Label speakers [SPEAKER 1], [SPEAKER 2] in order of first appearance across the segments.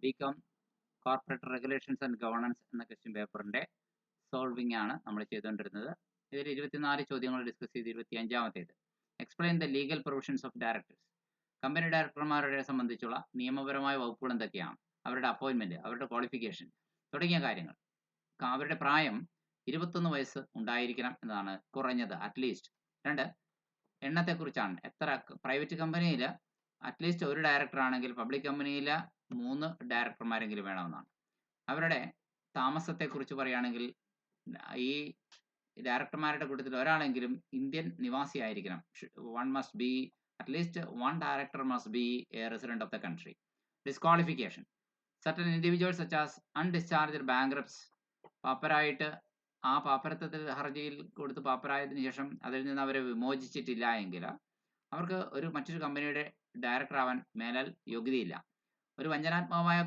[SPEAKER 1] BCom corporate regulations and governance എന്ന question പേപ്പറിന്റെ solving ആണ് നമ്മൾ ചെയ്തുകൊണ്ടിരുന്നത്. ഇതിൽ 24 ചോദ്യങ്ങൾ ഡിസ്കസ് ചെയ്ത് 25ാമത്തേത് explain the legal provisions of directors. Company ഡയറക്ടർമാരെ സംബന്ധിച്ചുള്ള നിയമപരമായ വകുപ്പുകൾ എന്തൊക്കെയാണ്, അവരുടെ അപ്പോയിന്റ്മെന്റ്, അവരുടെ ക്വാളിഫിക്കേഷൻ തുടങ്ങിയ കാര്യങ്ങൾ. അവരുടെ പ്രായം 21 വയസ്സ് ഉണ്ടായിരിക്കണം എന്നതാണ് കുറഞ്ഞത്, അറ്റ്ലീസ്റ്റ്. 2, എണ്ണത്തെക്കുറിച്ചാണ്. എത്ര പ്രൈവറ്റ് കമ്പനിയിൽ അറ്റ്ലീസ്റ്റ് ഒരു ഡയറക്ടർ ആണെങ്കിൽ പബ്ലിക് കമ്പനിയിൽ 3 ഡയറക്ടർമാരെങ്കിലും വേണമെന്നാണ്. അവരുടെ താമസത്തെക്കുറിച്ച് പറയുകയാണെങ്കിൽ ഈ ഡയറക്ടർമാരുടെ കൂട്ടത്തിൽ ഒരാളെങ്കിലും ഇന്ത്യൻ നിവാസിയായിരിക്കണം. At least one director must be a resident of the country. Disqualification. Certain individuals such as undischarged bankrupts, പാപ്പരായിട്ട് ആ പാപ്പരത്വത്തിൽ ഹർജിയിൽ കൊടുത്ത് പാപ്പരായതിനു ശേഷം അതിൽ നിന്ന് അവരെ വിമോചിച്ചിട്ടില്ല എങ്കിൽ അവർക്ക് മറ്റൊരു കമ്പനിയുടെ ഡയറക്ടർ ആവാൻ മേലാൽ യോഗ്യതയില്ല. ഒരു വഞ്ചനാത്മകമായ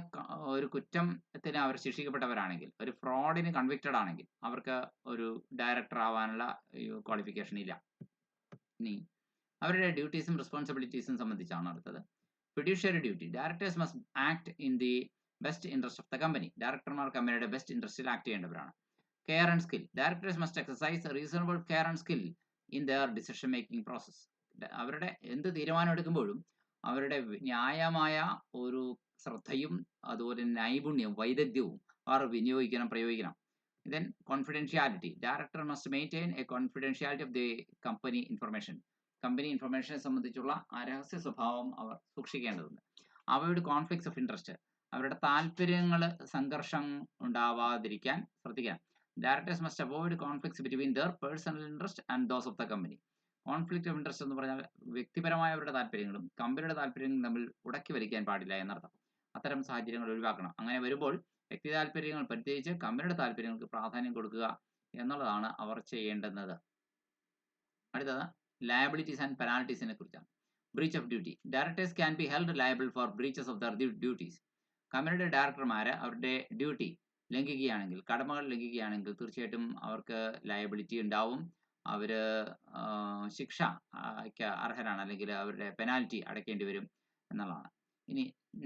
[SPEAKER 1] ഒരു കുറ്റത്തിന് അവർ ശിക്ഷിക്കപ്പെട്ടവരാണെങ്കിൽ, ഒരു ഫ്രോഡിന് കൺവിക്റ്റഡ് ആണെങ്കിൽ അവർക്ക് ഒരു ഡയറക്ടർ ആവാനുള്ള ക്വാളിഫിക്കേഷൻ ഇല്ല. ഇനി അവരുടെ ഡ്യൂട്ടീസും റെസ്പോൺസിബിലിറ്റീസും സംബന്ധിച്ചാണ് അടുത്തത്. Fiduciary duty. Directors must act in the best interest of the company. ഡയറക്ടർമാർ കമ്പനിയുടെ ബെസ്റ്റ് ഇൻട്രസ്റ്റിൽ ആക്ട് ചെയ്യേണ്ടവരാണ്. Care and skill. Directors must exercise reasonable care and skill in their decision making process. അവരുടെ എന്ത് തീരുമാനം എടുക്കുമ്പോഴും അവരുടെ ന്യായമായ ഒരു ശ്രദ്ധയും അതുപോലെ നൈപുണ്യവും വൈദഗ്ധ്യവും അവർ പ്രയോഗിക്കണം. Then confidentiality. Director must maintain a confidentiality of the company information. Company ഇൻഫർമേഷനെ സംബന്ധിച്ചുള്ള ആ രഹസ്യ സ്വഭാവം അവർ സൂക്ഷിക്കേണ്ടതുണ്ട്. അവയുടെ കോൺഫ്ലിക്ട്സ് ഓഫ് ഇൻട്രസ്റ്റ്. അവരുടെ താല്പര്യങ്ങൾ സംഘർഷം ഉണ്ടാവാതിരിക്കാൻ ശ്രദ്ധിക്കണം. Directors must avoid conflicts between there personal interest and those of the company. Conflict of interest എന്ന് പറഞ്ഞാൽ വ്യക്തിപരമായ അവരുടെ താല്പര്യങ്ങളും കമ്പനിയുടെ താല്പര്യങ്ങളും തമ്മിൽ ഉടക്കി വലിക്കാൻ പാടില്ല എന്നർത്ഥം. അത്തരം സാഹചര്യങ്ങൾ ഒഴിവാക്കണം. അങ്ങനെ വരുമ്പോൾ വ്യക്തി താല്പര്യങ്ങൾ പ്രത്യേകിച്ച് കമ്പനിയുടെ താല്പര്യങ്ങൾക്ക് പ്രാധാന്യം കൊടുക്കുക എന്നുള്ളതാണ് അവർ ചെയ്യേണ്ടുന്നത്. അടുത്തത് ലയബിലിറ്റീസ് ആൻഡ് പെനാൽറ്റീസിനെ കുറിച്ചാണ്. Breach of duty. Directors can be held liable for breaches of their duties. കമ്പനിയുടെ ഡയറക്ടർമാർ അവരുടെ ഡ്യൂട്ടി ലംഘിക്കുകയാണെങ്കിൽ, കടമകൾ ലംഘിക്കുകയാണെങ്കിൽ തീർച്ചയായിട്ടും അവർക്ക് ലയബിലിറ്റി ഉണ്ടാവും. അവർ ശിക്ഷ അർഹരാണ്, അല്ലെങ്കിൽ അവരുടെ പെനാൽറ്റി അടയ്ക്കേണ്ടി വരും എന്നുള്ളതാണ്. ഇനി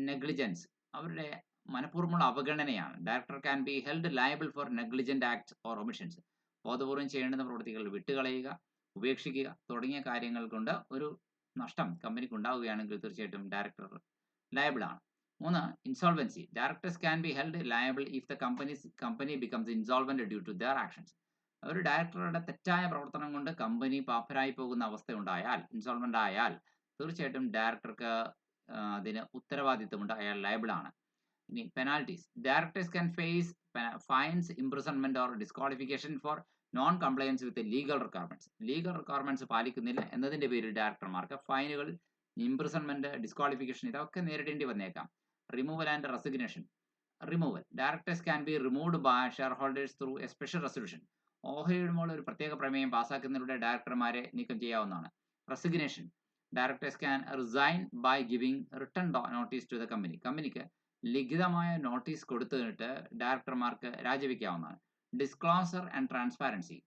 [SPEAKER 1] നെഗ്ലിജൻസ്. അവരുടെ മനഃപൂർവ്വമുള്ള അവഗണനയാണ്. Director can be held liable for negligent acts or omissions. ബോധപൂർവം ചെയ്യേണ്ടുന്ന പ്രവൃത്തികൾ വിട്ടുകളയുക, ഉപേക്ഷിക്കുക തുടങ്ങിയ കാര്യങ്ങൾ കൊണ്ട് ഒരു നഷ്ടം കമ്പനിക്ക് ഉണ്ടാവുകയാണെങ്കിൽ തീർച്ചയായിട്ടും ഡയറക്ടർ ലയബിൾ ആണ്. 3, insolvency. Directors can be held liable if the company becomes insolvent due to their actions. ഒരു ഡയറക്ടറുടെ തെറ്റായ പ്രവർത്തനം കൊണ്ട് കമ്പനി പാപ്പരായി പോകുന്ന അവസ്ഥ ഉണ്ടായാൽ, ഇൻസോൾവന്റ് ആയാൽ തീർച്ചയായിട്ടും ഡയറക്ടർക്ക് അതിന് ഉത്തരവാദിത്തമുണ്ട്, അയാൾ ലയബിൾ ആണ്. ഇനി penalties. Directors can face fines, imprisonment or disqualification for non compliance with legal requirements. Legal requirements പാലിക്കുന്നില്ല എന്നതിന്റെ പേരിൽ ഡയറക്ടർമാർക്ക് ഫൈനുകൾ, ഇംപ്രിസൺമെന്റ്, ഡിസ്ക്വാളിഫിക്കേഷൻ ഇതൊക്കെ നേരിടേണ്ടി വന്നേക്കാം. Removal and resignation. Removal. Directors can be removed by shareholders through a special resolution. ഓഹരിയിടുമ്പോൾ ഒരു പ്രത്യേക പ്രമേയം പാസ്സാക്കുന്നതിലൂടെ ഡയറക്ടർമാരെ നീക്കം ചെയ്യാവുന്നതാണ്. Resignation. Directors can resign by giving written notice to the company. കമ്പനിക്ക് ലിഖിതമായ നോട്ടീസ് കൊടുത്തിട്ട് ഡയറക്ടർമാർക്ക് രാജിവെക്കാവുന്നതാണ്. Disclosure and transparency.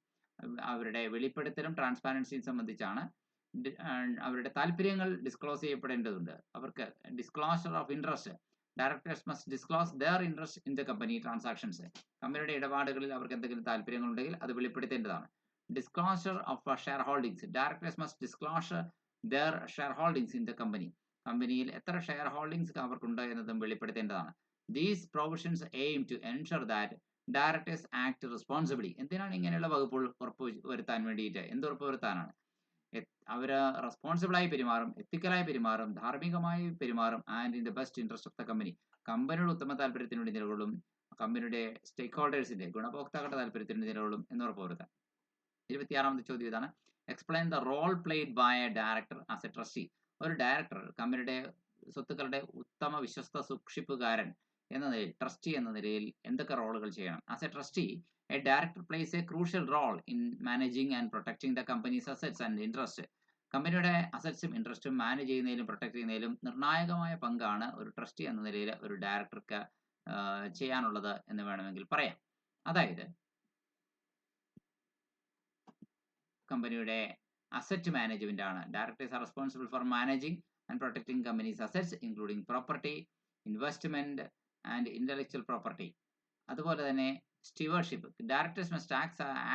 [SPEAKER 1] അവരുടെ വെളിപ്പെടുത്തലും ട്രാൻസ്പാരൻസിയും സംബന്ധിച്ചാണ്. അവരുടെ താല്പര്യങ്ങൾ ഡിസ്ക്ലോസ് ചെയ്യപ്പെടേണ്ടതുണ്ട്. അവർക്ക് disclosure of interest. Directors must disclose their interest in the company transactions. കമ്പനിയുടെ ഇടപാടുകളിൽ അവർക്ക് എന്തെങ്കിലും താല്പര്യങ്ങളുണ്ടെങ്കിൽ അത് വെളിപ്പെടുത്തേണ്ടതാണ്. Disclosure of shareholdings. Directors must disclose their shareholdings in the company. കമ്പനിയിൽ എത്ര ഷെയർ ഹോൾഡിംഗ്സ് അവർക്കുണ്ട് എന്നതും വെളിപ്പെടുത്തേണ്ടതാണ്. These provisions aim to ensure that directors act responsibly. എന്തിനാണ് ഇങ്ങനെയുള്ള വകുപ്പുകൾ ഉറപ്പ് വരുത്താൻ വേണ്ടിയിട്ട്? ഉറപ്പ് വരുത്താനാണ്? അവർ റെസ്പോൺസിബിളായി പെരുമാറും, എത്തിക്കലായി പെരുമാറും, ധാർമ്മികമായി പെരുമാറും, and in the best interest of the company. കമ്പനിയുടെ ഉത്തമ താല്പര്യത്തിന് വേണ്ടി നിലകൊള്ളും, കമ്പനിയുടെ സ്റ്റേക്ക് ഹോൾഡേഴ്സിന്റെ ഗുണഭോക്താക്കളുടെ താല്പര്യത്തിന് നിലകൊള്ളും എന്ന് ഉറപ്പുവരുത്താൻ. 26ാമത്തെ ചോദ്യം ഇതാണ്. Explain the role played by a director as a trustee. ഒരു ഡയറക്ടർ കമ്പനിയുടെ സ്വത്തുക്കളുടെ ഉത്തമ വിശ്വസ്ത സൂക്ഷിപ്പുകാരൻ എന്ന നിലയിൽ, ട്രസ്റ്റി എന്ന നിലയിൽ എന്തൊക്കെ റോളുകൾ ചെയ്യണം? As a trustee, a director plays a crucial role in managing and protecting the company's assets and interest. കമ്പനിയുടെ അസറ്റ്സും ഇൻട്രസ്റ്റും മാനേജ് ചെയ്യുന്നതിലും പ്രൊട്ടക്ട് ചെയ്യുന്നതിലും നിർണായകമായ പങ്കാണ് ഒരു ട്രസ്റ്റി എന്ന നിലയിൽ ഒരു ഡയറക്ടർക്ക് ചെയ്യാനുള്ളത് എന്ന് വേണമെങ്കിൽ പറയാം. അതായത് കമ്പനിയുടെ അസറ്റ് മാനേജ്മെന്റ് ആണ്. Directors are responsible for managing and protecting company's assets including property, investment, and intellectual property. അതുപോലെ തന്നെ stewardship. Directors must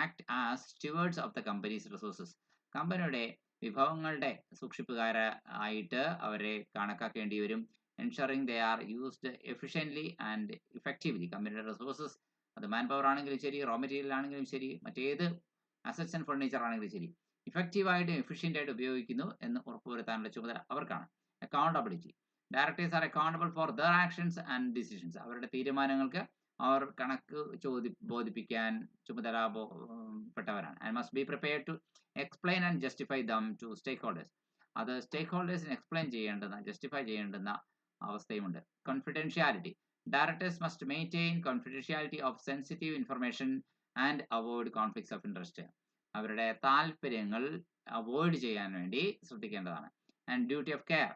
[SPEAKER 1] act as stewards of the company's resources. കമ്പനിയുടെ വിഭവങ്ങളുടെ സൂക്ഷിപ്പുകാരായിട്ട് അവരെ കണക്കാക്കേണ്ടി വരും. Ensuring they are used efficiently and effectively. കമ്പനിയുടെ resources, അത് മാൻ പവർ ആണെങ്കിലും ശരി, റോ മെറ്റീരിയൽ ആണെങ്കിലും ശരി, മറ്റേത് അസറ്റ്സ് ആൻഡ് ഫർണിച്ചർ ആണെങ്കിലും ശരി, ഇഫക്റ്റീവായിട്ടും എഫിഷ്യൻ്റായിട്ട് ഉപയോഗിക്കുന്നു എന്ന് ഉറപ്പുവരുത്താനുള്ള ചുമതല അവർക്കാണ്. Accountability. Directors are accountable for their actions and decisions. അവരുടെ തീരുമാനങ്ങൾക്ക് അവർ കണക്ക് ബോധിപ്പിക്കാൻ ചുമതലപ്പെട്ടവരാണ്. And must be prepared to explain and justify them to stakeholders. അത് സ്റ്റേക്ക് ഹോൾഡേഴ്സിന് എക്സ്പ്ലെയിൻ ചെയ്യേണ്ടുന്ന, ജസ്റ്റിഫൈ ചെയ്യേണ്ടുന്ന അവസ്ഥയുമുണ്ട്. Confidentiality. Directors must maintain confidentiality of sensitive information and avoid conflicts of interest. അവരുടെ താല്പര്യങ്ങൾ അവോയ്ഡ് ചെയ്യാൻ വേണ്ടി ശ്രദ്ധിക്കേണ്ടതാണ്. And duty of care.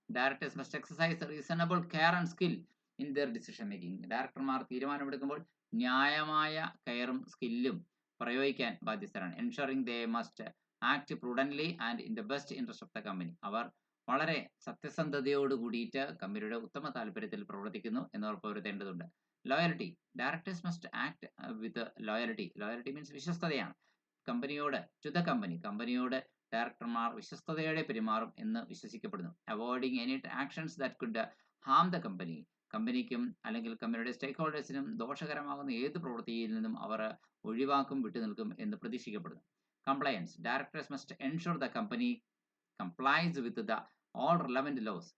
[SPEAKER 1] Directors must exercise reasonable care and skill in there decision making. ഡയറക്ടർമാർ തീരുമാനമെടുക്കുമ്പോൾ ന്യായമായ കെയറും സ്കില്ലും പ്രയോഗിക്കാൻ ബാധ്യസ്ഥരാണ്. Ensuring they must act prudently and in the best interest of the company. അവർ വളരെ സത്യസന്ധതയോട് കൂടിയിട്ട് കമ്പനിയുടെ ഉത്തമ താല്പര്യത്തിൽ പ്രവർത്തിക്കുന്നു എന്ന് ഉറപ്പുവരുത്തേണ്ടതുണ്ട്. Loyalty. Directors must act with loyalty. Loyalty means വിശ്വസ്തതയാണ്. കമ്പനിയോട്, ടു ദ കമ്പനി, കമ്പനിയോട് ഡയറക്ടർമാർ വിശ്വസ്തയോടെ പെരുമാറും എന്ന് വിശ്വസിക്കപ്പെടുന്നു. Avoiding any actions that could harm the company. കമ്പനിക്കും അല്ലെങ്കിൽ കമ്പനിയുടെ സ്റ്റേക്ക് ഹോൾഡേഴ്സിനും ദോഷകരമാകുന്ന ഏത് പ്രവൃത്തിയിൽ നിന്നും അവർ ഒഴിവാക്കും, വിട്ടുനിൽക്കും എന്ന് പ്രതീക്ഷിക്കപ്പെടുന്നു. Compliance. Directors must ensure the company complies with the all relevant laws.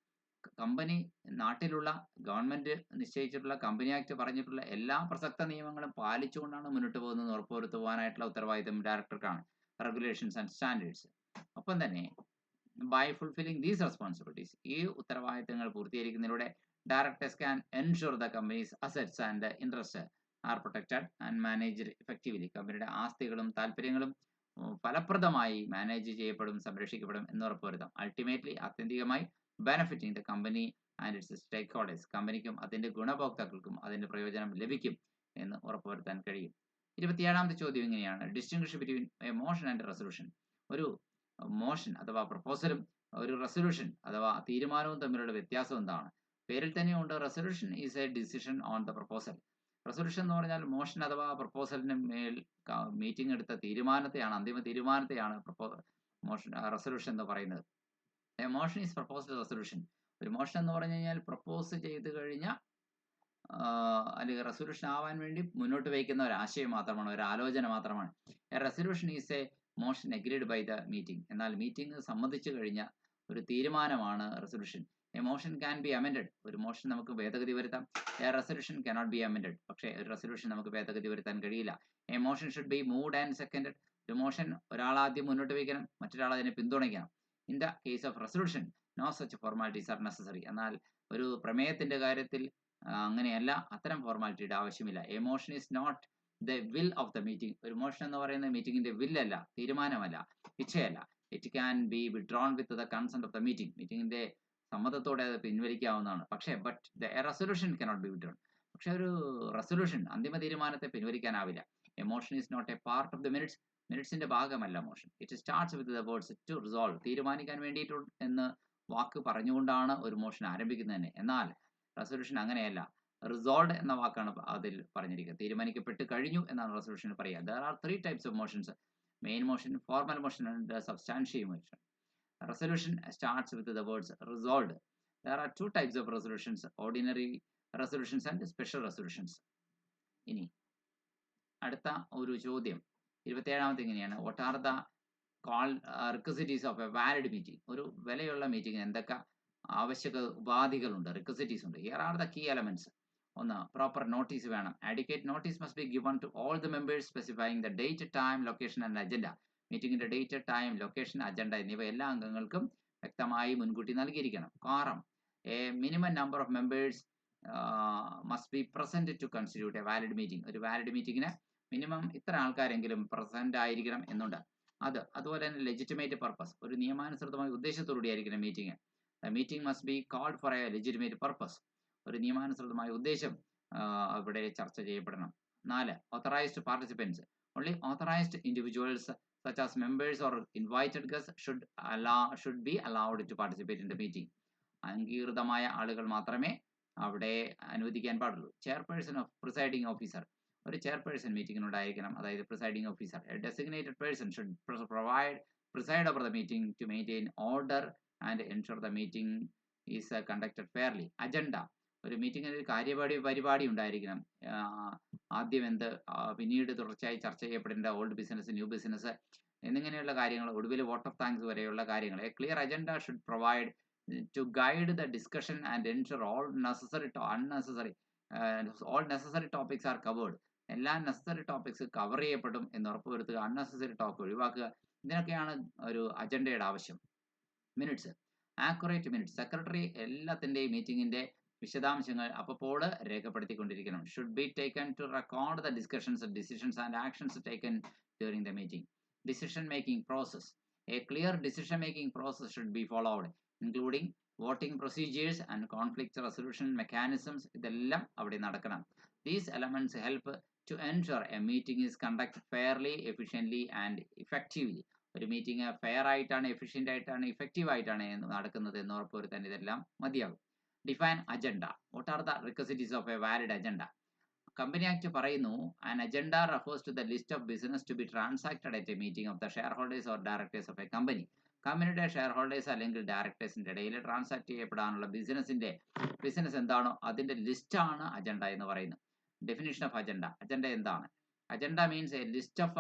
[SPEAKER 1] കമ്പനി, നാട്ടിലുള്ള ഗവൺമെന്റ് നിശ്ചയിച്ചിട്ടുള്ള കമ്പനി ആക്ട് പറഞ്ഞിട്ടുള്ള എല്ലാ പ്രസക്ത നിയമങ്ങളും പാലിച്ചുകൊണ്ടാണ് മുന്നോട്ട് പോകുന്നത് ഉറപ്പുവരുത്തുവാനായിട്ടുള്ള ഉത്തരവാദിത്തം ഡയറക്ടർക്കാണ്. Regulations and standards. ഒപ്പം തന്നെ ബൈ ഫുൾഫില്ലിംഗ് ദീസ് റെസ്പോൺസിബിലിറ്റീസ്, ഈ ഉത്തരവാദിത്തങ്ങൾ പൂർത്തീകരിക്കുന്നതിലൂടെ directors can ensure the company's assets and interest are protected and managed effectively. കമ്പനിയുടെ ആസ്തികളും താല്പര്യങ്ങളും ഫലപ്രദമായി മാനേജ് ചെയ്യപ്പെടും, സംരക്ഷിക്കപ്പെടും എന്ന് ഉറപ്പുവരുത്താം. അൾട്ടിമേറ്റ്ലി, ആത്യന്തികമായി benefiting the company and its stakeholders. കമ്പനിക്കും അതിൻ്റെ ഗുണഭോക്താക്കൾക്കും അതിൻ്റെ പ്രയോജനം ലഭിക്കും എന്ന് ഉറപ്പുവരുത്താൻ കഴിയും. 27ാമത്തെ ചോദ്യം ഇങ്ങനെയാണ്: distinguish between A motion and resolution. ഒരു മോഷൻ അഥവാ പ്രപ്പോസലും ഒരു റെസൊല്യൂഷൻ അഥവാ തീരുമാനവും തമ്മിലുള്ള വ്യത്യാസം എന്താണ്? പേരിൽ തന്നെയുണ്ട്, resolution is A decision on the proposal. Resolution എന്ന് പറഞ്ഞാൽ മോഷൻ അഥവാ പ്രപ്പോസലിന് മേൽ മീറ്റിംഗ് എടുത്ത തീരുമാനത്തെയാണ്, അന്തിമ തീരുമാനത്തെയാണ് റെസൊല്യൂഷൻ എന്ന് പറയുന്നത്. A motion is proposed resolution. ഒരു മോഷൻ എന്ന് പറഞ്ഞു കഴിഞ്ഞാൽ പ്രപ്പോസ് ചെയ്ത് കഴിഞ്ഞ അല്ലെങ്കിൽ റെസൊല്യൂഷൻ ആവാൻ വേണ്ടി മുന്നോട്ട് വയ്ക്കുന്ന ഒരു ആശയം മാത്രമാണ്, ഒരു ആലോചന മാത്രമാണ്. A resolution is a motion agreed by the meeting. എന്നാൽ മീറ്റിംഗ് സമ്മതിച്ചു കഴിഞ്ഞ ഒരു തീരുമാനമാണ് resolution. A motion can be amended. ഒരു മോഷൻ നമുക്ക് ഭേദഗതി വരുത്താം. A resolution cannot be amended. പക്ഷേ ഒരു റെസൊല്യൂഷൻ നമുക്ക് ഭേദഗതി വരുത്താൻ കഴിയില്ല. A motion should be moved and seconded. ഒരു മോഷൻ ഒരാൾ ആദ്യം മുന്നോട്ട് വയ്ക്കണം, മറ്റൊരാൾ അതിനെ പിന്തുണയ്ക്കണം. In the case of resolution no such formalities are necessary. എന്നാൽ ഒരു പ്രമേയത്തിന്റെ കാര്യത്തിൽ അങ്ങനെയല്ല, അത്തരം ഫോർമാലിറ്റിയുടെ ആവശ്യമില്ല. A motion is not the will of the meeting. ഒരു മോഷൻ എന്ന് പറയുന്നത് മീറ്റിംഗിന്റെ വില്ലല്ല, തീരുമാനമല്ല, ഇച്ഛയല്ല. It can be withdrawn with the consent of the meeting. മീറ്റിംഗിന്റെ സമ്മതത്തോടെ അത് പിൻവലിക്കാവുന്നതാണ്. പക്ഷേ the resolution cannot be withdrawn. പക്ഷെ ഒരു റെസൊല്യൂഷൻ, അന്തിമ തീരുമാനത്തെ പിൻവലിക്കാനാവില്ല. A motion is not a part of the minutes. മിനിറ്റ്സിന്റെ ഭാഗമല്ല motion. It starts with the words to resolve. തീരുമാനിക്കാൻ വേണ്ടിയിട്ട് എന്ന് വാക്ക് പറഞ്ഞുകൊണ്ടാണ് ഒരു മോഷൻ ആരംഭിക്കുന്നത് തന്നെ. എന്നാൽ റെസൊല്യൂഷൻ അങ്ങനെയല്ല. റിസോൾവ്ഡ് എന്ന വാക്കാണ് അതിൽ പറഞ്ഞിരിക്കുന്നത്. തീരുമാനിക്കപ്പെട്ട് കഴിഞ്ഞു എന്നാണ് റെസൊല്യൂഷൻ പറയുക. There are 3 types of motions: main motion, formal motion and substantial motion. Resolution starts with the words resolved. There are 2 types of resolutions: ordinary resolutions and special resolutions. ഇനി അടുത്ത ഒരു ചോദ്യം 27ാമത്തെ ഇങ്ങനെയാണ്: what are the requisites of a valid meeting? ഒരു വിലയുള്ള മീറ്റിംഗിന് എന്തൊക്കെ ആവശ്യക ഉപാധികളുണ്ട്, റിക്വസിറ്റീസ് ഉണ്ട്? Here are the key elements. ഒന്ന്, പ്രോപ്പർ നോട്ടീസ് വേണം. Adequate notice must be given to all the members specifying the date, time, location and agenda. മീറ്റിംഗിന്റെ date, time, location, agenda എന്നിവ എല്ലാ അംഗങ്ങൾക്കും വ്യക്തമായി മുൻകൂട്ടി നൽകിയിരിക്കണം. Quorum. A minimum number of members must be present to constitute a valid meeting. ഒരു valid മീറ്റിംഗിന് minimum ഇത്ര ആൾക്കാരെങ്കിലും പ്രസന്റ് ആയിരിക്കണം എന്നുണ്ട്. അതുപോലെ തന്നെ ലെജിറ്റിമേറ്റ് പർപ്പസ്. ഒരു നിയമാനുസൃതമായ ഉദ്ദേശത്തോടുകൂടി ആയിരിക്കണം meeting. The meeting must be called for a legitimate purpose. ഒരു നിയമാനുസൃതമായ ഉദ്ദേശം ഇവിടെ ചർച്ച ചെയ്യപ്പെടണം. 4, authorised participants. Only authorised individuals such as members or invited guests should be allowed to participate in the meeting. അംഗീകൃതമായ ആളുകൾ മാത്രമേ അവിടെ അനുവദിക്കാൻ പാടുള്ളൂ. ചെയർപേഴ്സൺ ഓഫ് പ്രിസൈഡിംഗ് ഓഫീസർ, ഒരു ചെയർപേഴ്സൺ മീറ്റിംഗിനുണ്ടായിരിക്കണം, അതായത് presiding officer. A designated person should preside over the meeting to maintain order and ensure the meeting is conducted fairly. Agenda, ഒരു മീറ്റിംഗിൽ ഒരു പരിപാടി ഉണ്ടായിരിക്കണം. ആദ്യം എന്ത്, പിന്നീട് തുടർച്ചയായി ചർച്ച ചെയ്യപ്പെടേണ്ട ഓൾഡ് ബിസിനസ്, ന്യൂ ബിസിനസ് എന്നിങ്ങനെയുള്ള കാര്യങ്ങൾ, ഒടുവിൽ വോട്ട് ഓഫ് താങ്ക്സ് വരെയുള്ള കാര്യങ്ങൾ. A clear agenda should provide to guide the discussion and ensure all necessary topics are covered. എല്ലാ നെസസറി ടോപ്പിക്സ് കവർ ചെയ്യപ്പെടും എന്ന് ഉറപ്പുവരുത്തുക, അൺനെസസറി ടോക്ക് ഒഴിവാക്കുക. ഇതിനൊക്കെയാണ് ഒരു അജണ്ടയുടെ ആവശ്യം. Minutes, accurate minutes. സെക്രട്ടറി എല്ലാത്തിൻ്റെയും മീറ്റിംഗിന്റെ വിശദാംശങ്ങൾ അപ്പോൾ രേഖപ്പെടുത്തിക്കൊണ്ടിരിക്കണം. Should be taken to record the decisions and actions taken during the meeting. Decision making process, a clear decision making process should be followed including voting procedures and conflict resolution mechanisms. ഇതെല്ലാം അവിടെ നടക്കണം. These elements help to ensure a meeting is conducted fairly, efficiently and effectively. ഒരു meeting fair ആയിട്ടാണ്, efficient ആയിട്ടാണ്, effective ആയിട്ടാണ് നടക്കുന്നത് എന്ന് ഉറപ്പുവരുത്താൻ ഇതെല്ലാം മതിയാകും. Define agenda. What are the requisites of a valid agenda? Company act പറയുന്നു, an agenda refers to the list of business to be transacted at a meeting of the shareholders or directors of a company. കമ്പനിയുടെ share holders അല്ലെങ്കിൽ ഡയറക്ടേഴ്സിന്റെ ഇടയിൽ transact ചെയ്യപ്പെടാനുള്ള business എന്താണോ അതിന്റെ ലിസ്റ്റാണ് agenda എന്ന് പറയുന്നത്. Definition of agenda. Agenda എന്താണ്? Agenda means a list of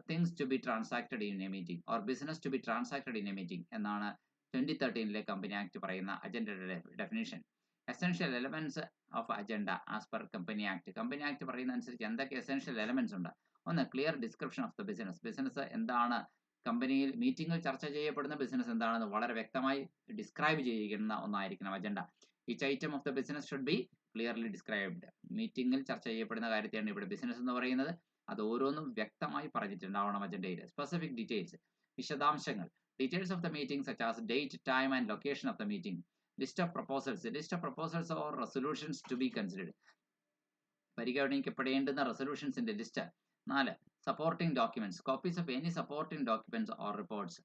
[SPEAKER 1] things to be transacted in a meeting or business to be transacted in a meeting എന്നാണ് 2013 കമ്പനി ആക്ട് പറയുന്ന അജണ്ടയുടെ definition. Essential elements of agenda as per company act. Company act പറയുന്ന അനുസരിച്ച് എന്തൊക്കെ essential elements ഉണ്ട്? ഒന്ന്, clear description of the business എന്താണ്, കമ്പനിയിൽ മീറ്റിംഗിൽ ചർച്ച ചെയ്യപ്പെടുന്ന ബിസിനസ് എന്താണെന്ന് വളരെ വ്യക്തമായി ഡിസ്ക്രൈബ് ചെയ്യുന്ന ഒന്നായിരിക്കണം agenda. Each item of the business should be clearly described. മീറ്റിംഗിൽ ചർച്ച ചെയ്യപ്പെടുന്ന കാര്യത്തെയാണ് ഇവിടെ ബിസിനസ് എന്ന് പറയുന്നത്. അത് ഓരോന്നും വ്യക്തമായി പറഞ്ഞിട്ടുണ്ടാവണം അജണ്ടയിൽ. സ്പെസിഫിക് ഡീറ്റെയിൽസ്, വിശദാംശങ്ങൾ. Details of the meeting such as date, time and location of the meeting. List of proposals or resolutions to be considered. പരിഗണിക്കപ്പെടേണ്ടുന്ന റെസൊല്യൂഷൻസിന്റെ list. 4, supporting documents. Copies of any supporting documents or reports.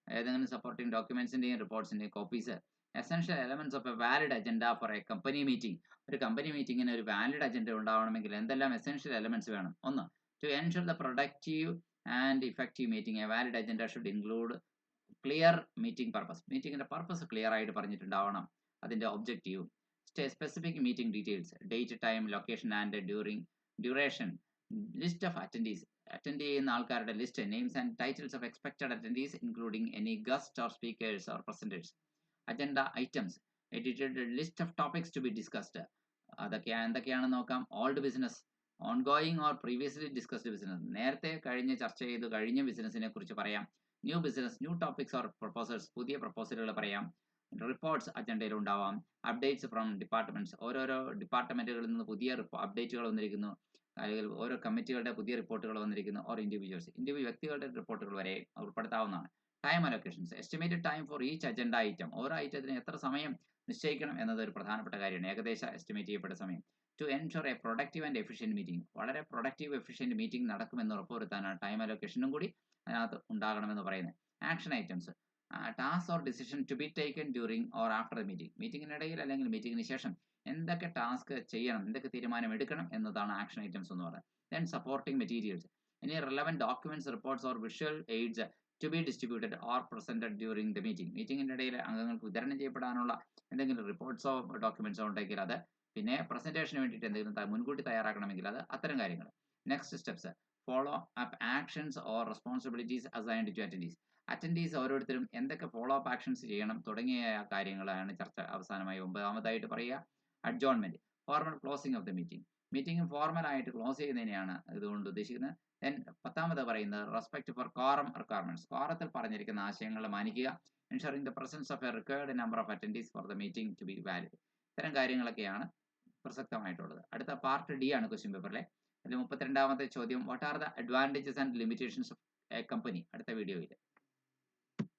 [SPEAKER 1] ഏതെങ്കിലും supporting ഡോക്യുമെന്റ്സിന്റെയും റിപ്പോർട്ട്സിന്റെയും copies. Essential elements of a valid agenda for a company meeting. ഒരു company മീറ്റിംഗിന് ഒരു valid agenda ഉണ്ടാവണമെങ്കിൽ എന്തെല്ലാം എസെൻഷ്യൽ എലമെന്റ്സ് വേണം? ഒന്ന്, to ensure the productive and effective meeting. A valid agenda should include clear meeting purpose. മീറ്റിംഗിന്റെ purpose clear ആയിട്ട് പറഞ്ഞിട്ടുണ്ടാവണം, അതിന്റെ ഒബ്ജക്റ്റീവും. Specific meeting details, date, time, location and duration. List of attendees. Attend ചെയ്യുന്ന ആൾക്കാരുടെ list. Names and titles of expected attendees including any guest or speakers or presenters. Agenda items, a detailed list of topics to be discussed. എന്തൊക്കെയാണെന്ന് നോക്കാം. Old business, ongoing or previously discussed business. നേരത്തെ ചർച്ച ചെയ്ത് കഴിഞ്ഞ ബിസിനസിനെ കുറിച്ച് പറയാം. New business, new topics or proposals, പുതിയ പ്രപ്പോസലുകൾ പറയാം. റിപ്പോർട്ട്സ് അജണ്ടയിൽ ഉണ്ടാവാം. അപ്ഡേറ്റ്സ് ഫ്രം ഡിപ്പാർട്ട്മെന്റ്സ്, ഓരോരോ ഡിപ്പാർട്ട്മെന്റുകളിൽ നിന്ന് പുതിയ അപ്ഡേറ്റുകൾ വന്നിരിക്കുന്നു, അല്ലെങ്കിൽ ഓരോ കമ്മിറ്റികളുടെ പുതിയ റിപ്പോർട്ടുകൾ വന്നിരിക്കുന്നു. ഓർ വ്യക്തികളുടെ റിപ്പോർട്ടുകൾ വരെ ഉൾപ്പെടുത്താവുന്നതാണ്. Time allocations, estimated time for each agenda item. ഓരോ ഐറ്റത്തിന് എത്ര സമയം നിശ്ചയിക്കണം എന്നത് ഒരു പ്രധാനപ്പെട്ട കാര്യമാണ്. ഏകദേശം എസ്റ്റിമേറ്റ് ചെയ്യപ്പെട്ട സമയം. To ensure a productive and efficient meeting. വളരെ പ്രൊഡക്റ്റീവ് എഫിഷ്യന്റ് മീറ്റിംഗ് നടക്കുമെന്ന് ഉറപ്പുവരുത്താനാണ് ടൈം അലോക്കേഷനും കൂടി അതിനകത്ത് ഉണ്ടാകണമെന്ന് പറയുന്നത്. Action items, task or decision to be taken during or after the meeting. മീറ്റിംഗിനിടയിൽ അല്ലെങ്കിൽ മീറ്റിംഗിന് ശേഷം എന്തൊക്കെ ടാസ്ക് ചെയ്യണം, എന്തൊക്കെ തീരുമാനം എടുക്കണം എന്നതാണ് ആക്ഷൻ ഐറ്റംസ് എന്ന് പറയുന്നത്. Then supporting materials, any relevant documents, reports or visual aids to be distributed or presented during the meeting. മീറ്റിംഗിന്റെ ഇടയിൽ അംഗങ്ങൾക്ക് വിതരണം ചെയ്യപ്പെടാനുള്ള എന്തെങ്കിലും റിപ്പോർട്ട്സോ ഡോക്യുമെന്റ്സോ ഉണ്ടെങ്കിൽ അത്, പിന്നെ പ്രസന്റേഷന് വേണ്ടിയിട്ട് എന്തെങ്കിലും മുൻകൂട്ടി തയ്യാറാക്കണമെങ്കിൽ അത്, അത്തരം കാര്യങ്ങൾ. Next steps, follow up actions or responsibilities assigned to attendees. Attendees ഓരോരുത്തരും എന്തൊക്കെ ഫോളോ അപ്പ് ആക്ഷൻസ് ചെയ്യണം തുടങ്ങിയ കാര്യങ്ങളാണ് ചർച്ച അവസാനമായി 9ാമതായിട്ട് പറയുക. Adjournment, formal closing of the meeting. Meeting formal ആയിട്ട് ക്ലോസ് ചെയ്യുന്നതിനെയാണ് ഇതുകൊണ്ട് ഉദ്ദേശിക്കുന്നത്. ദെൻ 10ാമത് പറയുന്നത് റെസ്പെക്ട് ഫോർ കോറം റിക്വയർമെന്റ്സ്. കോറത്തിൽ പറഞ്ഞിരിക്കുന്ന ആശയങ്ങൾ മാനിക്കുക. Ensuring the presence of a required number of attendees for the meeting to be valid. ഇത്തരം കാര്യങ്ങളൊക്കെയാണ് പ്രസക്തമായിട്ടുള്ളത്. അടുത്ത പാർട്ട് ഡി ആണ് ക്വസ്റ്റ്യൻ പേപ്പറിലെ. അതിൽ 32ാമത്തെ ചോദ്യം, what are the advantages and limitations of a company. അടുത്ത വീഡിയോയിൽ